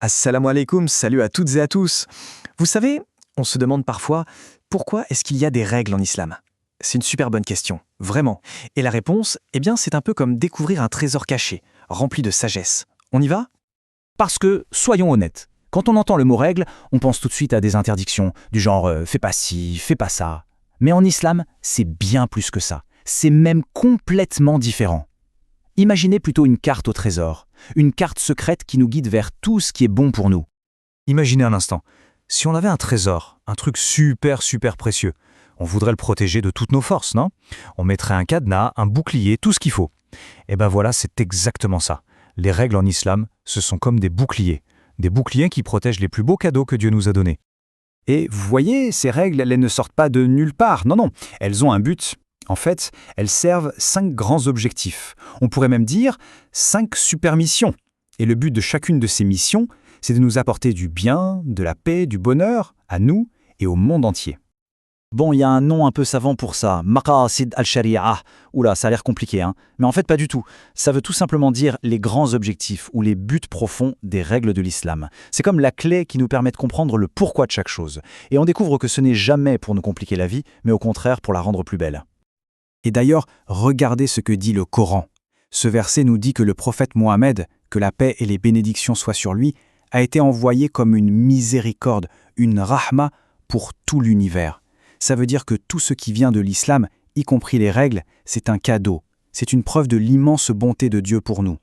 Assalamu alaikum, salut à toutes et à tous. Vous savez, on se demande parfois pourquoi est-ce qu'il y a des règles en islam. C'est une super bonne question, vraiment. Et la réponse, c'est un peu comme découvrir un trésor caché, rempli de sagesse. On y va? Parce que, soyons honnêtes, quand on entend le mot règle, on pense tout de suite à des interdictions, du genre fais pas ci, fais pas ça. Mais en islam, c'est bien plus que ça. C'est même complètement différent. Imaginez plutôt une carte au trésor, une carte secrète qui nous guide vers tout ce qui est bon pour nous. Imaginez un instant, si on avait un trésor, un truc super précieux, on voudrait le protéger de toutes nos forces, non? On mettrait un cadenas, un bouclier, tout ce qu'il faut. Et ben voilà, c'est exactement ça. Les règles en islam, ce sont comme des boucliers qui protègent les plus beaux cadeaux que Dieu nous a donnés. Et vous voyez, ces règles, elles ne sortent pas de nulle part. Non, elles ont un but. En fait, elles servent 5 grands objectifs. On pourrait même dire 5 super missions. Et le but de chacune de ces missions, c'est de nous apporter du bien, de la paix, du bonheur, à nous et au monde entier. Bon, il y a un nom un peu savant pour ça, Maqasid al-Sharia. Oula, ça a l'air compliqué, hein. Mais en fait, pas du tout. Ça veut tout simplement dire les grands objectifs ou les buts profonds des règles de l'islam. C'est comme la clé qui nous permet de comprendre le pourquoi de chaque chose. Et on découvre que ce n'est jamais pour nous compliquer la vie, mais au contraire pour la rendre plus belle. Et d'ailleurs, regardez ce que dit le Coran. Ce verset nous dit que le prophète Mohammed, que la paix et les bénédictions soient sur lui, a été envoyé comme une miséricorde, une rahma pour tout l'univers. Ça veut dire que tout ce qui vient de l'islam, y compris les règles, c'est un cadeau. C'est une preuve de l'immense bonté de Dieu pour nous.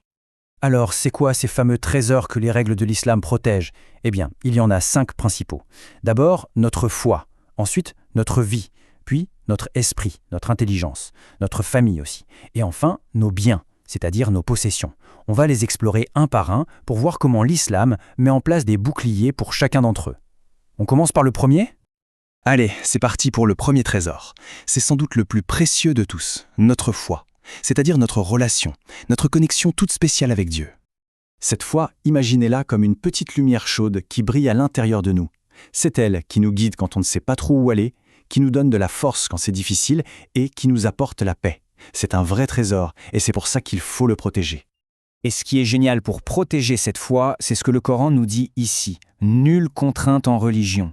Alors, c'est quoi ces fameux trésors que les règles de l'islam protègent? Eh bien, il y en a 5 principaux. D'abord, notre foi. Ensuite, notre vie. Puis, notre esprit, notre intelligence, notre famille aussi. Et enfin, nos biens, c'est-à-dire nos possessions. On va les explorer un par un pour voir comment l'islam met en place des boucliers pour chacun d'entre eux. On commence par le premier ? Allez, c'est parti pour le premier trésor. C'est sans doute le plus précieux de tous, notre foi, c'est-à-dire notre relation, notre connexion toute spéciale avec Dieu. Cette foi, imaginez-la comme une petite lumière chaude qui brille à l'intérieur de nous. C'est elle qui nous guide quand on ne sait pas trop où aller, qui nous donne de la force quand c'est difficile et qui nous apporte la paix. C'est un vrai trésor et c'est pour ça qu'il faut le protéger. Et ce qui est génial pour protéger cette foi, c'est ce que le Coran nous dit ici. Nulle contrainte en religion.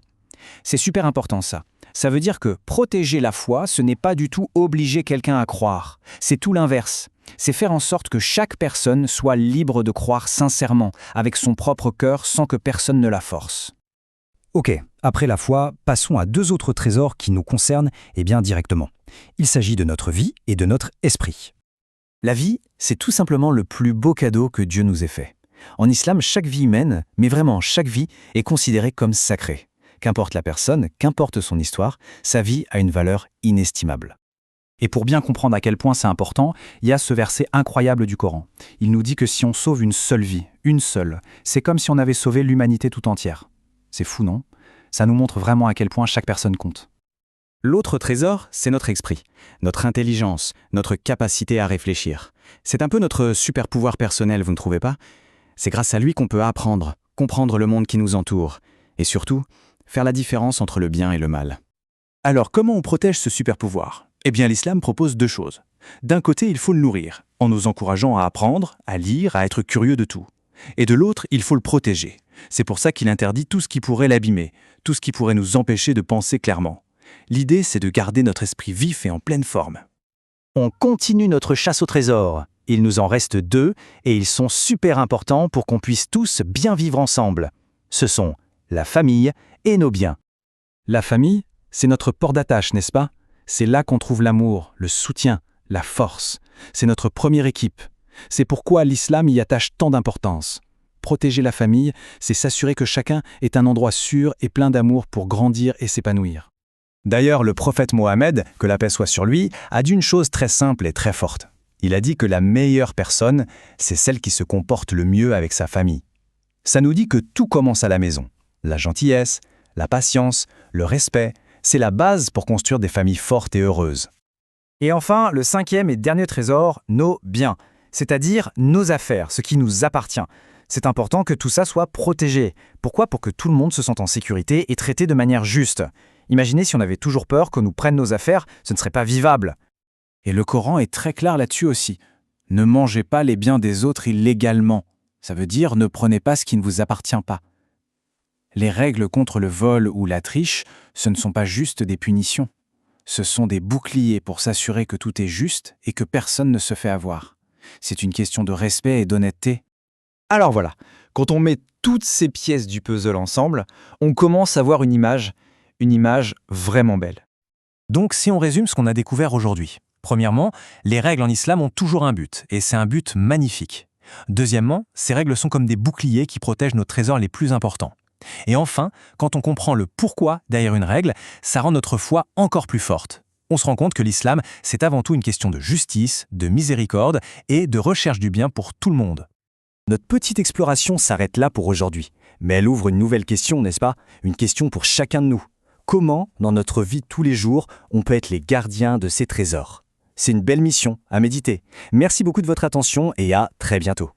C'est super important ça. Ça veut dire que protéger la foi, ce n'est pas du tout obliger quelqu'un à croire. C'est tout l'inverse. C'est faire en sorte que chaque personne soit libre de croire sincèrement, avec son propre cœur, sans que personne ne la force. Ok, après la foi, passons à 2 autres trésors qui nous concernent directement. Il s'agit de notre vie et de notre esprit. La vie, c'est tout simplement le plus beau cadeau que Dieu nous ait fait. En islam, chaque vie humaine, mais vraiment chaque vie, est considérée comme sacrée. Qu'importe la personne, qu'importe son histoire, sa vie a une valeur inestimable. Et pour bien comprendre à quel point c'est important, il y a ce verset incroyable du Coran. Il nous dit que si on sauve une seule vie, une seule, c'est comme si on avait sauvé l'humanité tout entière. C'est fou, non? Ça nous montre vraiment à quel point chaque personne compte. L'autre trésor, c'est notre esprit, notre intelligence, notre capacité à réfléchir. C'est un peu notre super pouvoir personnel, vous ne trouvez pas? C'est grâce à lui qu'on peut apprendre, comprendre le monde qui nous entoure, et surtout, faire la différence entre le bien et le mal. Alors, comment on protège ce super pouvoir? L'islam propose 2 choses. D'un côté, il faut le nourrir, en nous encourageant à apprendre, à lire, à être curieux de tout. Et de l'autre, il faut le protéger. C'est pour ça qu'il interdit tout ce qui pourrait l'abîmer, tout ce qui pourrait nous empêcher de penser clairement. L'idée, c'est de garder notre esprit vif et en pleine forme. On continue notre chasse au trésor. Il nous en reste 2 et ils sont super importants pour qu'on puisse tous bien vivre ensemble. Ce sont la famille et nos biens. La famille, c'est notre port d'attache, n'est-ce pas? C'est là qu'on trouve l'amour, le soutien, la force. C'est notre première équipe. C'est pourquoi l'islam y attache tant d'importance. Protéger la famille, c'est s'assurer que chacun ait un endroit sûr et plein d'amour pour grandir et s'épanouir. D'ailleurs, le prophète Mohammed, que la paix soit sur lui, a dit une chose très simple et très forte. Il a dit que la meilleure personne, c'est celle qui se comporte le mieux avec sa famille. Ça nous dit que tout commence à la maison. La gentillesse, la patience, le respect, c'est la base pour construire des familles fortes et heureuses. Et enfin, le 5e et dernier trésor, nos biens, c'est-à-dire nos affaires, ce qui nous appartient. C'est important que tout ça soit protégé. Pourquoi? Pour que tout le monde se sente en sécurité et traité de manière juste. Imaginez si on avait toujours peur qu'on nous prenne nos affaires, ce ne serait pas vivable. Et le Coran est très clair là-dessus aussi. Ne mangez pas les biens des autres illégalement. Ça veut dire ne prenez pas ce qui ne vous appartient pas. Les règles contre le vol ou la triche, ce ne sont pas juste des punitions. Ce sont des boucliers pour s'assurer que tout est juste et que personne ne se fait avoir. C'est une question de respect et d'honnêteté. Alors voilà, quand on met toutes ces pièces du puzzle ensemble, on commence à voir une image vraiment belle. Donc, si on résume ce qu'on a découvert aujourd'hui. Premièrement, les règles en islam ont toujours un but, et c'est un but magnifique. Deuxièmement, ces règles sont comme des boucliers qui protègent nos trésors les plus importants. Et enfin, quand on comprend le pourquoi derrière une règle, ça rend notre foi encore plus forte. On se rend compte que l'islam, c'est avant tout une question de justice, de miséricorde et de recherche du bien pour tout le monde. Notre petite exploration s'arrête là pour aujourd'hui. Mais elle ouvre une nouvelle question, n'est-ce pas? Une question pour chacun de nous. Comment, dans notre vie de tous les jours, on peut être les gardiens de ces trésors? C'est une belle mission à méditer. Merci beaucoup de votre attention et à très bientôt.